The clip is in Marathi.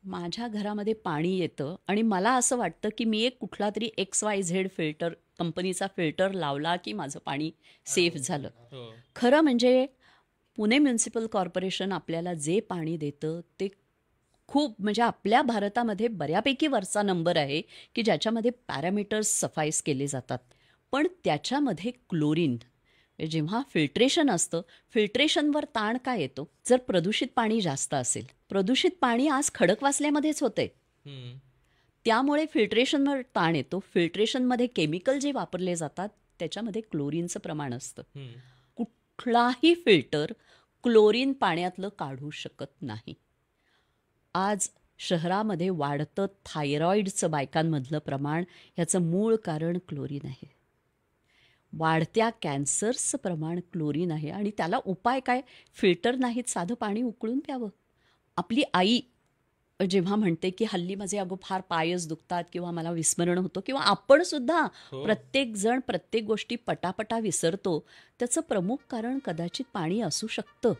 माझ्या घरामध्ये पाणी येतं आणि मला असं वाटतं की मी एक कुठला तरी XYZ फिल्टर कंपनीचा फिल्टर लावला की माझं पाणी सेफ झालं. हो. खरं म्हणजे पुणे म्युनिसिपल कॉर्पोरेशन आपल्याला जे पाणी देतं ते खूप म्हणजे आपल्या भारतामध्ये बऱ्यापैकी वरचा नंबर आहे की ज्याच्यामध्ये पॅरामीटर्स सफाईस केले जातात. पण त्याच्यामध्ये क्लोरीन जेव्हा फिल्ट्रेशन असतं, फिल्ट्रेशनवर ताण काय येतो? जर प्रदूषित पाणी जास्त असेल, प्रदूषित पाणी आज खडकवासल्यामध्येच होते. हम्म. त्यामुळे फिल्ट्रेशनवर ताण येतो. फिल्ट्रेशनमध्ये केमिकल जे वापरले जातात त्याच्यामध्ये क्लोरीनचं प्रमाण असतं. हम्म. कुठलाही फिल्टर क्लोरीन पाण्यातलं काढू शकत नाही. आज शहरामध्ये वाढतं थायरॉईडचं बायकांमधलं प्रमाण ह्याचं मूळ कारण क्लोरीन आहे. वाढत्या कॅन्सर्सचं प्रमाण क्लोरीन आहे आणि त्याला उपाय काय? फिल्टर नाहीत, साधं पाणी उकळून प्यावं. आपली आई जेव्हा म्हणते की हल्ली माझे अगं फार पायच दुखतात किंवा मला विस्मरण होतं किंवा आपण सुद्धा हो. प्रत्येक जण प्रत्येक गोष्टी पटापटा विसरतो, त्याचं प्रमुख कारण कदाचित पाणी असू शकतं.